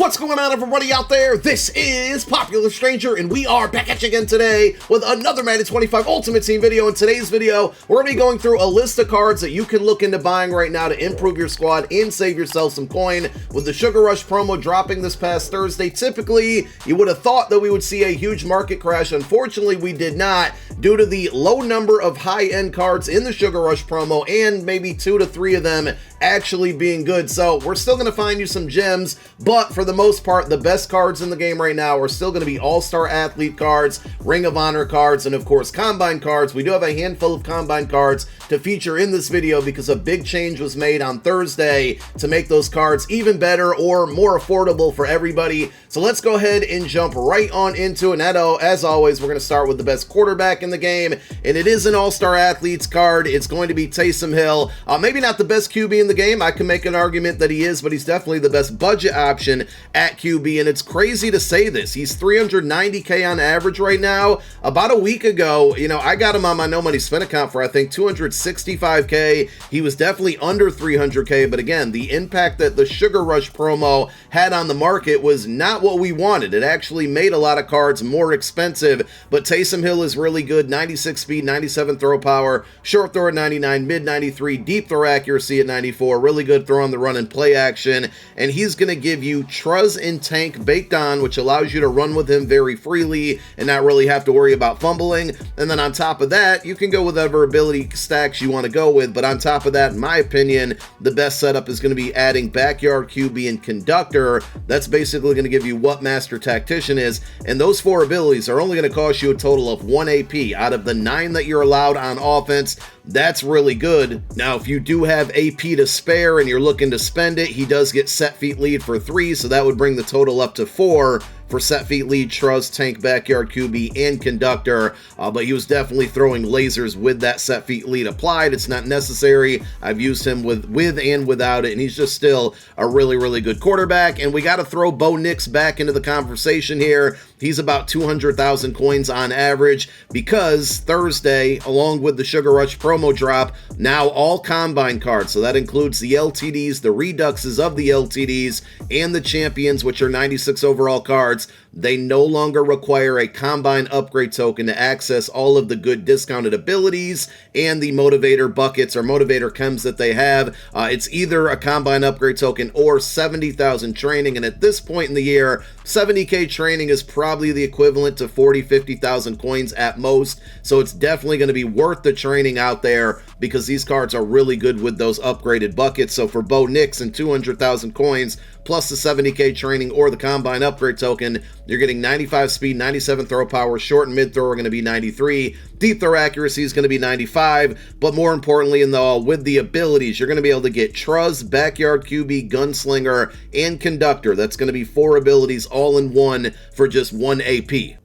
What's going on, everybody out there? This is Popular Stranger, and we are back at you again today with another Madden 25 Ultimate Team video. In today's video, we're going to be going through a list of cards that you can look into buying right now to improve your squad and save yourself some coin. With the Sugar Rush promo dropping this past Thursday, typically, you would have thought that we would see a huge market crash. Unfortunately, we did not, due to the low number of high-end cards in the Sugar Rush promo, and maybe 2 to 3 of them actually being good. So we're still going to find you some gems, but for the most part, the best cards in the game right now are still going to be all-star athlete cards, Ring of Honor cards, and of course Combine cards. We do have a handful of Combine cards to feature in this video because a big change was made on Thursday to make those cards even better or more affordable for everybody. So let's go ahead and jump right on into it. And as always, we're going to start with the best quarterback in the game, and it is an all-star athletes card. It's going to be Taysom Hill. Maybe not the best QB in the game. I can make an argument that he is, but he's definitely the best budget option at QB, and it's crazy to say this. He's 390K on average right now. About a week ago, I got him on my No Money Spin account for, I think, 265K. He was definitely under 300K, but again, the impact that the Sugar Rush promo had on the market was not what we wanted. It actually made a lot of cards more expensive, but Taysom Hill is really good. 96 speed, 97 throw power, short throw at 99, mid 93, deep throw accuracy at 94. Really good throw on the run and play action, and he's going to give you Truz and Tank baked on, which allows you to run with him very freely and not really have to worry about fumbling. And then on top of that, you can go with whatever ability stacks you want to go with, but on top of that, in my opinion, the best setup is going to be adding Backyard QB and Conductor. That's basically going to give you what Master Tactician is, and those 4 abilities are only going to cost you a total of 1 AP out of the 9 that you're allowed on offense. That's really good. Now, if you do have AP to spare and you're looking to spend it, he does get set feet lead for 3, so that would bring the total up to 4 for set feet lead, Truz, Tank, Backyard QB, and Conductor, but he was definitely throwing lasers with that set feet lead applied. It's not necessary. I've used him with and without it, and he's just still a really, really good quarterback. And we got to throw Bo Nix back into the conversation here. He's about 200,000 coins on average because Thursday, along with the Sugar Rush promo drop, now all Combine cards, so that includes the LTDs, the Reduxes of the LTDs, and the Champions, which are 96 overall cards, they no longer require a Combine upgrade token to access all of the good discounted abilities and the motivator buckets or motivator chems that they have. It's either a Combine upgrade token or 70,000 training, and at this point in the year, 70k training is probably the equivalent to 50,000 coins at most, so it's definitely going to be worth the training out there because these cards are really good with those upgraded buckets. So for Bo Nix and 200,000 coins plus the 70k training or the Combine upgrade token, you're getting 95 speed, 97 throw power, short and mid throw are going to be 93, deep throw accuracy is going to be 95, but more importantly, with the abilities, you're going to be able to get Truz, Backyard QB, Gunslinger, and Conductor. That's going to be 4 abilities all in one for just 1 AP.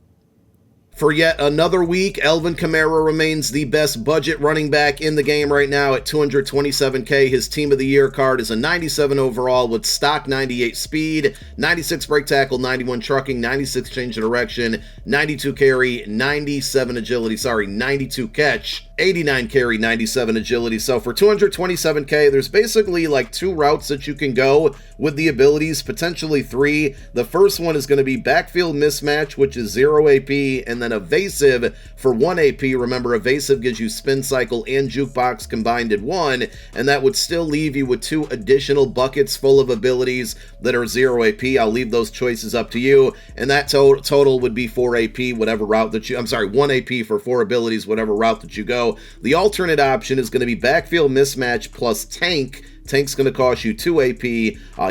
For yet another week, Alvin Kamara remains the best budget running back in the game right now at 227k. His Team of the Year card is a 97 overall with stock 98 speed, 96 break tackle, 91 trucking, 96 change of direction, 92 carry, 92 catch, 89 carry, 97 agility. So for 227k, there's basically like 2 routes that you can go with the abilities, potentially 3. The first one is going to be Backfield Mismatch, which is 0 AP, and then Evasive for 1 AP. Remember, Evasive gives you Spin Cycle and Jukebox combined in 1, and that would still leave you with 2 additional buckets full of abilities that are 0 AP. I'll leave those choices up to you, and that total would be 4 AP, whatever route that you, 1 AP for 4 abilities, whatever route that you go. The alternate option is going to be Backfield Mismatch plus Tank. Tank's going to cost you 2 AP,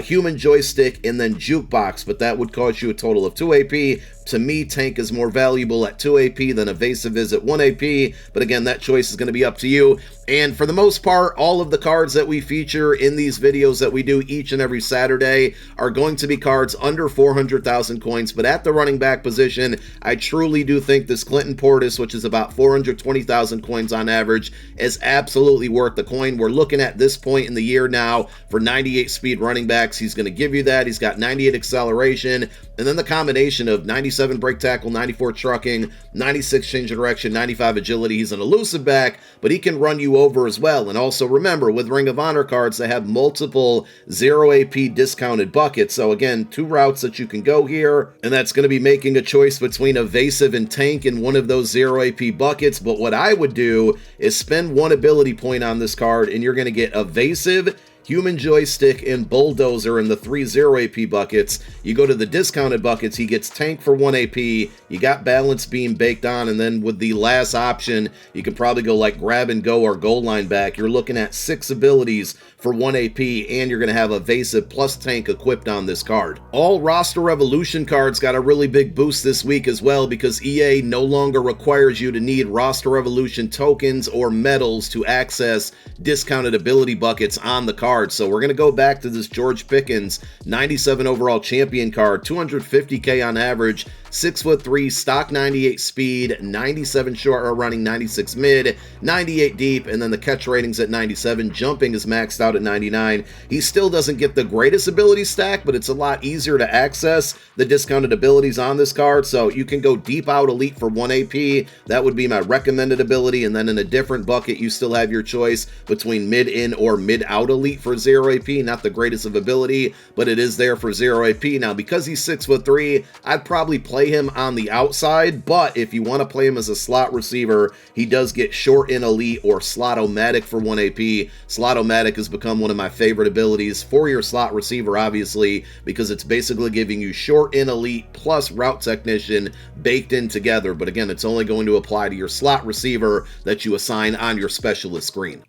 Human Joystick, and then Jukebox, but that would cost you a total of 2 AP. To me, Tank is more valuable at 2 AP than Evasive is at 1 AP, but again, that choice is going to be up to you. And for the most part, all of the cards that we feature in these videos that we do each and every Saturday are going to be cards under 400,000 coins, but at the running back position, I truly do think this Clinton Portis, which is about 420,000 coins on average, is absolutely worth the coin. We're looking at this point in the year now for 98 speed running backs. He's going to give you that. He's got 98 acceleration, And then the combination of 97 break tackle, 94 trucking, 96 change of direction, 95 agility. He's an elusive back, but he can run you over as well. And also remember, with Ring of Honor cards, they have multiple 0 AP discounted buckets. So again, 2 routes that you can go here, and that's going to be making a choice between evasive and tank in one of those 0 AP buckets. But what I would do is spend 1 ability point on this card, and you're going to get evasive, Human Joystick, and Bulldozer in the 3 0 AP buckets. You go to the discounted buckets, he gets Tank for 1 AP, you got Balance Beam baked on, and then with the last option, you can probably go like Grab and Go or Goal Line Back. You're looking at 6 abilities for 1 AP, and you're going to have Evasive plus Tank equipped on this card. All Roster Revolution cards got a really big boost this week as well, because EA no longer requires you to need Roster Revolution tokens or medals to access discounted ability buckets on the card. So we're going to go back to this George Pickens 97 overall champion card, 250k on average, 6'3", stock 98 speed, 97 short or running, 96 mid, 98 deep, and then the catch ratings at 97. Jumping is maxed out at 99. He still doesn't get the greatest ability stack, but it's a lot easier to access the discounted abilities on this card. So you can go deep out elite for 1 AP. That would be my recommended ability. And then in a different bucket, you still have your choice between mid in or mid out elite for 0 AP. Not the greatest of ability, but it is there for 0 AP. Now, because he's 6'3", I'd probably play him on the outside, but if you want to play him as a slot receiver, he does get short in elite or slot-o-matic for 1 AP. Slot-o-matic has become one of my favorite abilities for your slot receiver, obviously, because it's basically giving you short in elite plus route technician baked in together. But again, it's only going to apply to your slot receiver that you assign on your specialist screen.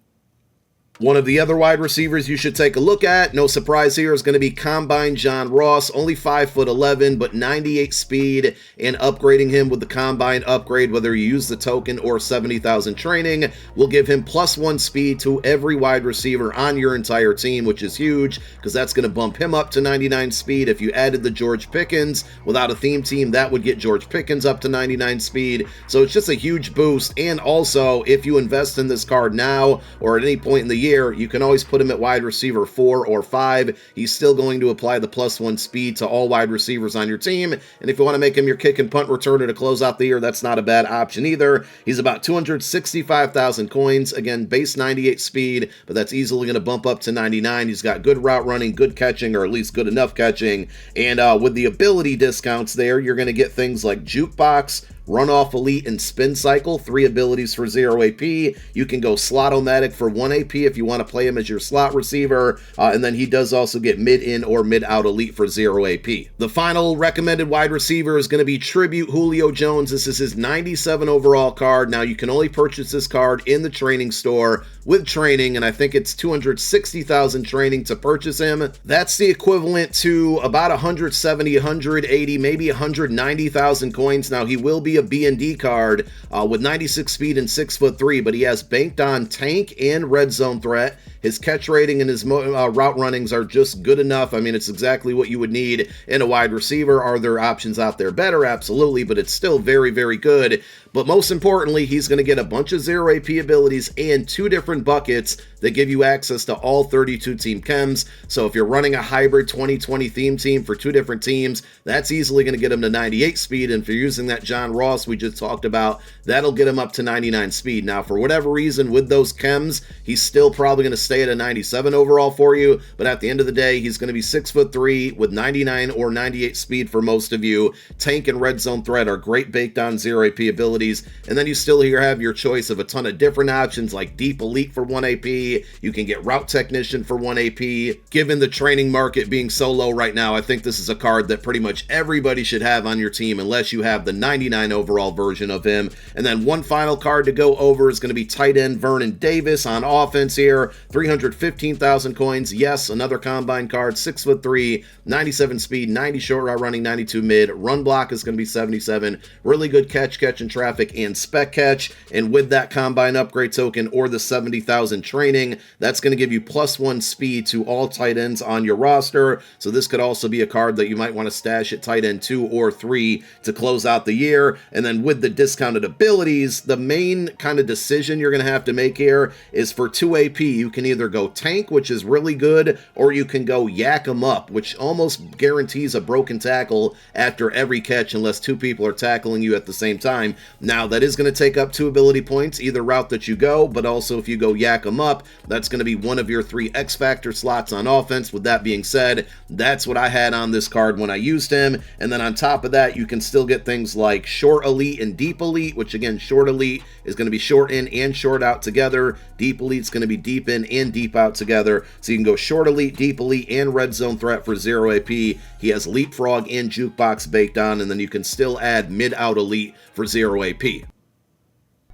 One of the other wide receivers you should take a look at, no surprise here, is going to be Combine John Ross. Only 5'11", but 98 speed, and upgrading him with the Combine upgrade, whether you use the token or 70,000 training, will give him +1 speed to every wide receiver on your entire team, which is huge, because that's going to bump him up to 99 speed. If you added the George Pickens without a theme team, that would get George Pickens up to 99 speed. So it's just a huge boost. And also, if you invest in this card now or at any point in the year, you can always put him at wide receiver 4 or 5. He's still going to apply the +1 speed to all wide receivers on your team. And if you want to make him your kick and punt returner to close out the year, that's not a bad option either. He's about 265,000 coins. Again, base 98 speed, but that's easily going to bump up to 99. He's got good route running, good catching, or at least good enough catching. And with the ability discounts there, you're going to get things like Jukebox, Runoff Elite, and Spin Cycle, 3 abilities for 0 AP. You can go Slot-O-Matic for 1 AP if you want to play him as your slot receiver, and then he does also get mid-in or mid-out Elite for 0 AP. The final recommended wide receiver is going to be Tribute Julio Jones. This is his 97 overall card. Now, you can only purchase this card in the training store with training, and I think it's 260,000 training to purchase him. That's the equivalent to about 170, 180, maybe 190,000 coins. Now, he will be a B&D card with 96 speed and 6'3", but he has banked on tank and red zone threat. His catch rating and his route runnings are just good enough. I mean, it's exactly what you would need in a wide receiver. Are there options out there better? Absolutely, but it's still very, very good. But most importantly, he's going to get a bunch of 0 AP abilities and 2 different buckets that give you access to all 32 team chems. So if you're running a hybrid 2020 theme team for 2 different teams, that's easily going to get him to 98 speed. And if you're using that John Ross we just talked about, that'll get him up to 99 speed. Now, for whatever reason, with those chems, he's still probably going to stay at a 97 overall for you. But at the end of the day, he's going to be 6'3" with 99 or 98 speed for most of you. Tank and red zone threat are great baked on 0 AP abilities. And then you still here have your choice of a ton of different options like Deep Elite for 1 AP. You can get Route Technician for 1 AP. Given the training market being so low right now, I think this is a card that pretty much everybody should have on your team unless you have the 99 overall version of him. And then one final card to go over is going to be tight end Vernon Davis on offense here. 315,000 coins. Yes, another combine card. 6'3", 97 speed, 90 short route running, 92 mid. Run block is going to be 77. Really good catch and traffic and spec catch. And with that combine upgrade token or the 70,000 training, that's going to give you +1 speed to all tight ends on your roster. So this could also be a card that you might want to stash at tight end 2 or 3 to close out the year. And then with the discounted abilities, the main kind of decision you're going to have to make here is for 2 AP, you can can either go tank, which is really good, or you can go yak 'em up, which almost guarantees a broken tackle after every catch unless two people are tackling you at the same time. Now, that is going to take up 2 ability points, either route that you go, but also if you go yak 'em up, that's going to be one of your 3 X Factor slots on offense. With that being said, that's what I had on this card when I used him. And then on top of that, you can still get things like short elite and deep elite, which again, short elite is going to be short in and short out together. Deep elite is going to be deep in and deep out together. So you can go short elite, deep elite, and red zone threat for 0 AP. He has leapfrog and jukebox baked on, and then you can still add mid out elite for 0 AP.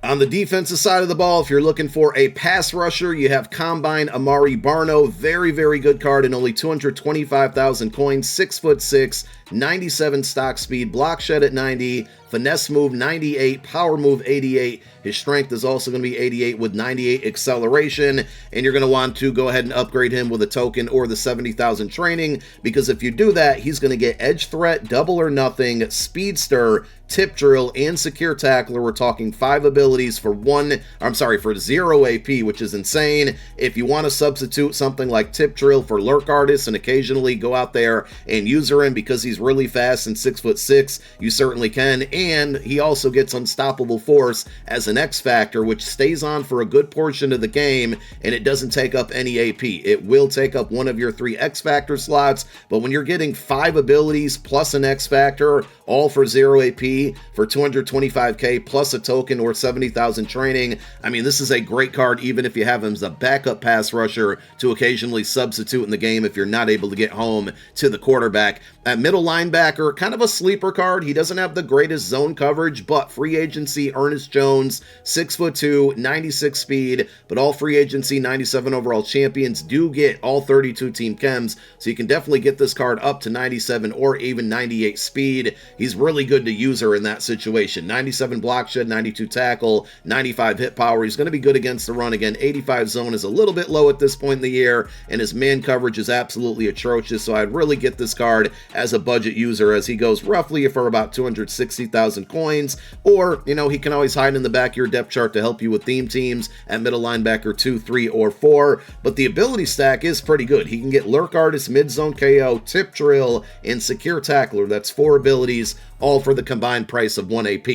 On the defensive side of the ball, if you're looking for a pass rusher, you have Combine Amari Barno. Very, very good card in only 225,000 coins. 6'6", 97 stock speed, block shed at 90, finesse move 98, power move 88. His strength is also going to be 88 with 98 acceleration, and you're going to want to go ahead and upgrade him with a token or the 70,000 training, because if you do that, he's going to get edge threat, double or nothing, speedster, tip drill, and secure tackler. We're talking 5 abilities for 0 AP, which is insane. If you want to substitute something like tip drill for lurk artist and occasionally go out there and user him because he's really fast and 6'6", you certainly can. And he also gets unstoppable force as an X Factor, which stays on for a good portion of the game, and it doesn't take up any AP. It will take up one of your 3 X Factor slots, but when you're getting 5 abilities plus an X Factor, all for 0 AP for 225k plus a token or 70,000 training, I mean, this is a great card even if you have him as a backup pass rusher to occasionally substitute in the game if you're not able to get home to the quarterback. At middle linebacker, kind of a sleeper card. He doesn't have the greatest zone coverage, but free agency Ernest Jones, 6'2", 96 speed, but all free agency 97 overall champions do get all 32 team chems, so you can definitely get this card up to 97 or even 98 speed. He's really good to user in that situation. 97 block shed, 92 tackle, 95 hit power. He's going to be good against the run. Again, 85 zone is a little bit low at this point in the year, and his man coverage is absolutely atrocious, so I'd really get this card as a budget user, as he goes roughly for about 260,000 coins, or, you know, he can always hide in the back of your depth chart to help you with theme teams at middle linebacker 2, 3, or 4, but the ability stack is pretty good. He can get lurk artist, mid-zone KO, tip drill, and secure tackler. That's 4 abilities, all for the combined price of 1 AP.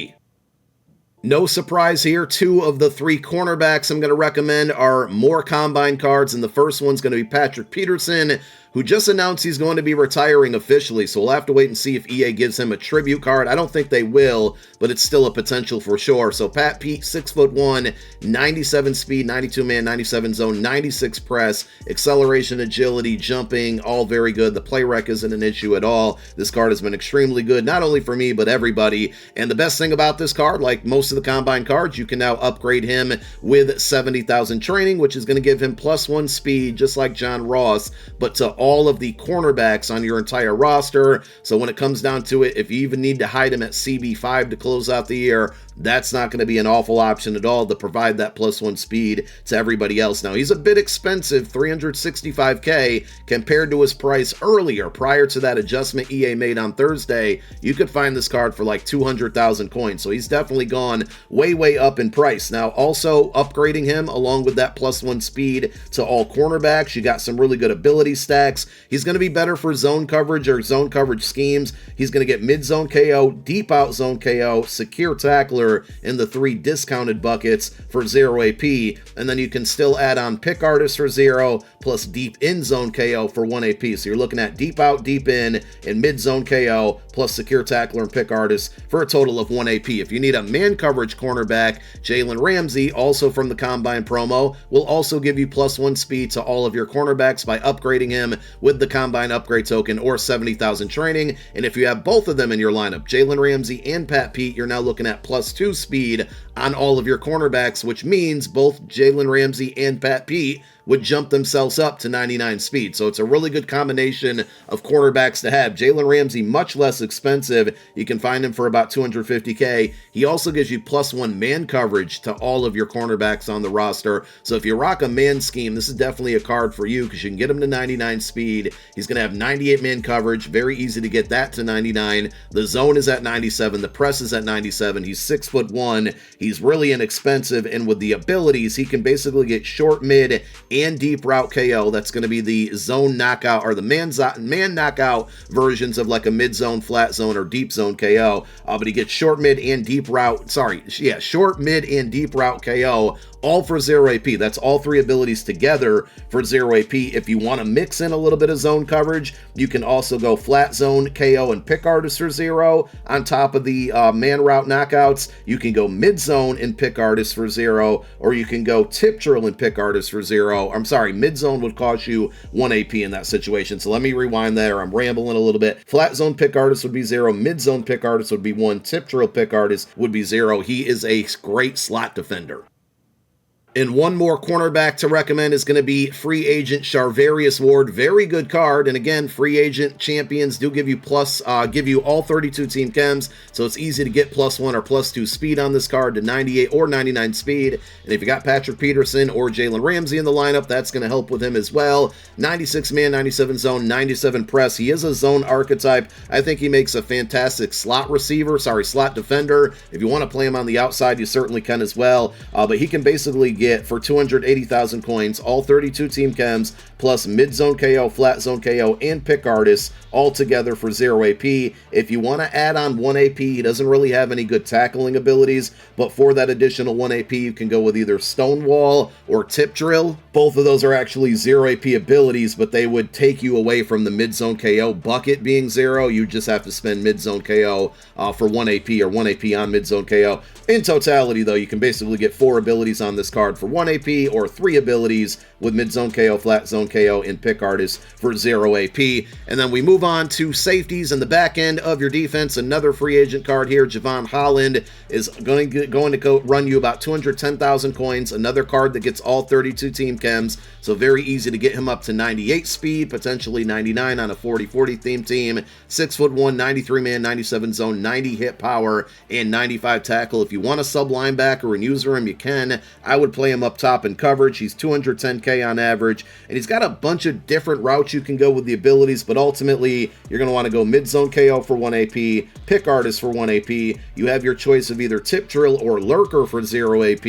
No surprise here, 2 of the 3 cornerbacks I'm going to recommend are more combine cards, and the first one's going to be Patrick Peterson, who just announced he's going to be retiring officially, so we'll have to wait and see if EA gives him a tribute card. I don't think they will, but it's still a potential for sure. So Pat Pete, 6'1", 97 speed, 92 man, 97 zone, 96 press, acceleration, agility, jumping, all very good. The play rec isn't an issue at all. This card has been extremely good, not only for me, but everybody. And the best thing about this card, like most of the combine cards, you can now upgrade him with 70,000 training, which is going to give him +1 speed, just like John Ross, but to all of the cornerbacks on your entire roster. So when it comes down to it, if you even need to hide him at CB5 to close out the year, that's not going to be an awful option at all to provide that +1 speed to everybody else. Now, he's a bit expensive, 365k, compared to his price earlier. Prior to that adjustment EA made on Thursday, you could find this card for like 200,000 coins. So he's definitely gone way, way up in price. Now, also upgrading him along with that +1 speed to all cornerbacks, you got some really good ability stacks. He's going to be better for zone coverage or zone coverage schemes. He's going to get mid-zone KO, deep out zone KO, secure tackler in the 3 discounted buckets for 0 AP, and then you can still add on pick artist for 0 plus deep in zone KO for 1 AP. So you're looking at deep out, deep in, and mid zone KO plus secure tackler and pick artist for a total of 1 AP. If you need a man coverage cornerback, Jalen Ramsey, also from the Combine promo, will also give you +1 speed to all of your cornerbacks by upgrading him with the Combine upgrade token or 70,000 training. And if you have both of them in your lineup, Jalen Ramsey and Pat Pete, you're now looking at +2 speed on all of your cornerbacks, which means both Jalen Ramsey and Pat Pete would jump themselves up to 99 speed. So it's a really good combination of cornerbacks to have. Jalen Ramsey, much less expensive. You can find him for about 250k. He also gives you +1 man coverage to all of your cornerbacks on the roster. So if you rock a man scheme, this is definitely a card for you because you can get him to 99 speed. He's going to have 98 man coverage. Very easy to get that to 99. The zone is at 97. The press is at 97. He's 6'1". He's really inexpensive, and with the abilities, he can basically get short, mid, and deep route KO. That's going to be the zone knockout, or the man knockout versions of like a mid zone, flat zone, or deep zone KO. But he gets short, mid, and deep route. Short, mid, and deep route KO, all for 0 AP. That's all three abilities together for 0 AP. If you want to mix in a little bit of zone coverage, you can also go flat zone KO and pick artist for 0 on top of the man route knockouts. You can go mid zone and pick artist for 0, or you can go tip drill and pick artist for 0. I'm sorry, mid zone would cost you 1 AP in that situation. So let me rewind there. I'm rambling a little bit. Flat zone pick artist would be 0. Mid zone pick artist would be 1. Tip drill pick artist would be 0. He is a great slot defender. And one more cornerback to recommend is going to be free agent Charvarius Ward. Very good card. And again, free agent champions do give you all 32 team chems. So it's easy to get +1 or +2 speed on this card to 98 or 99 speed. And if you got Patrick Peterson or Jalen Ramsey in the lineup, that's going to help with him as well. 96 man, 97 zone, 97 press. He is a zone archetype. I think he makes a fantastic slot defender. If you want to play him on the outside, you certainly can as well. But he can basically get for 280,000 coins, all 32 team chems, plus mid-zone KO, flat zone KO, and pick artists, all together for 0 AP. If you want to add on 1 AP, he doesn't really have any good tackling abilities, but for that additional 1 AP, you can go with either Stonewall or Tip Drill. Both of those are actually 0 AP abilities, but they would take you away from the mid-zone KO bucket being 0. You just have to spend mid-zone KO for 1 AP or 1 AP on mid-zone KO. In totality, though, you can basically get 4 abilities on this card for 1 AP, or 3 abilities with mid-zone KO, flat zone KO, and pick artist for 0 AP. And then we move on to safeties in the back end of your defense. Another free agent card here. Javon Holland is going to go run you about 210,000 coins. Another card that gets all 32 team chems. So very easy to get him up to 98 speed, potentially 99 on a 40-40 theme team. 6'1", 93 man, 97 zone, 90 hit power, and 95 tackle. If you want a sub linebacker and user him, you can. I would play him up top in coverage. He's 210K on average, and he's got a bunch of different routes you can go with the abilities, but ultimately you're going to want to go mid-zone KO for 1 AP, pick artist for 1 AP. You have your choice of either tip drill or lurker for 0 AP,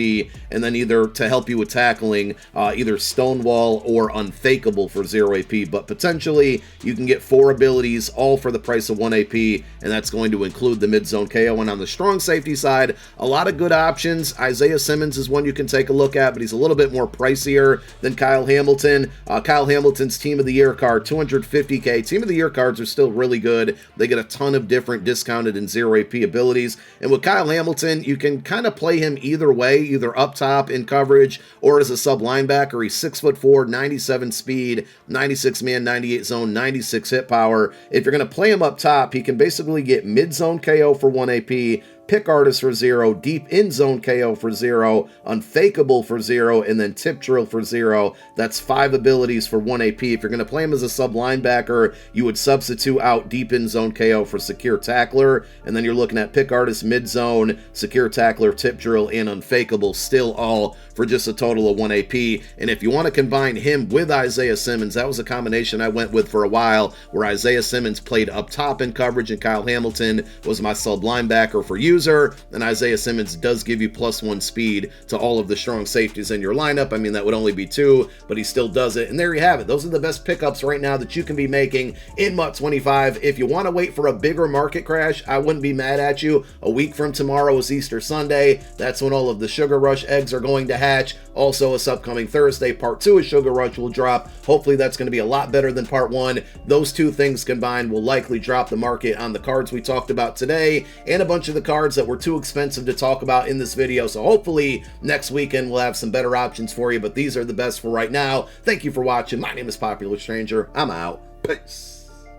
and then either to help you with tackling, either Stonewall or Unfakeable for 0 AP, but potentially you can get 4 abilities all for the price of 1 AP, and that's going to include the mid-zone KO. And on the strong safety side, a lot of good options. Isaiah Simmons is one you can take a look at, but he's a little bit more pricier than Kyle Hamilton. Kyle Hamilton's Team of the Year card, 250K. Team of the Year cards are still really good. They get a ton of different discounted and 0 AP abilities. And with Kyle Hamilton, you can kind of play him either way, either up top in coverage or as a sub linebacker. He's 6'4", 97 speed, 96 man, 98 zone, 96 hit power. If you're going to play him up top, he can basically get mid-zone KO for 1 AP, pick artist for 0, deep in zone KO for 0, unfakeable for 0, and then tip drill for 0. That's 5 abilities for 1 AP. If you're going to play him as a sub linebacker, you would substitute out deep in zone KO for secure tackler, and then you're looking at pick artist, mid zone, secure tackler, tip drill, and unfakeable, still all for just a total of 1 AP. And if you want to combine him with Isaiah Simmons, that was a combination I went with for a while, where Isaiah Simmons played up top in coverage and Kyle Hamilton was my sub linebacker for user, and Isaiah Simmons does give you +1 speed to all of the strong safeties in your lineup. I mean, that would only be 2, but he still does it. And there you have it. Those are the best pickups right now that you can be making in MUT 25. If you want to wait for a bigger market crash, I wouldn't be mad at you. A week from tomorrow is Easter Sunday. That's when all of the Sugar Rush eggs are going to hatch. Also, this upcoming Thursday, part 2 of Sugar Rush will drop. Hopefully that's going to be a lot better than part 1. Those two things combined will likely drop the market on the cards we talked about today, and a bunch of the cards that were too expensive to talk about in this video. So hopefully next weekend we'll have some better options for you, but these are the best for right now. Thank you for watching. My name is Popular Stranger. I'm out. Peace.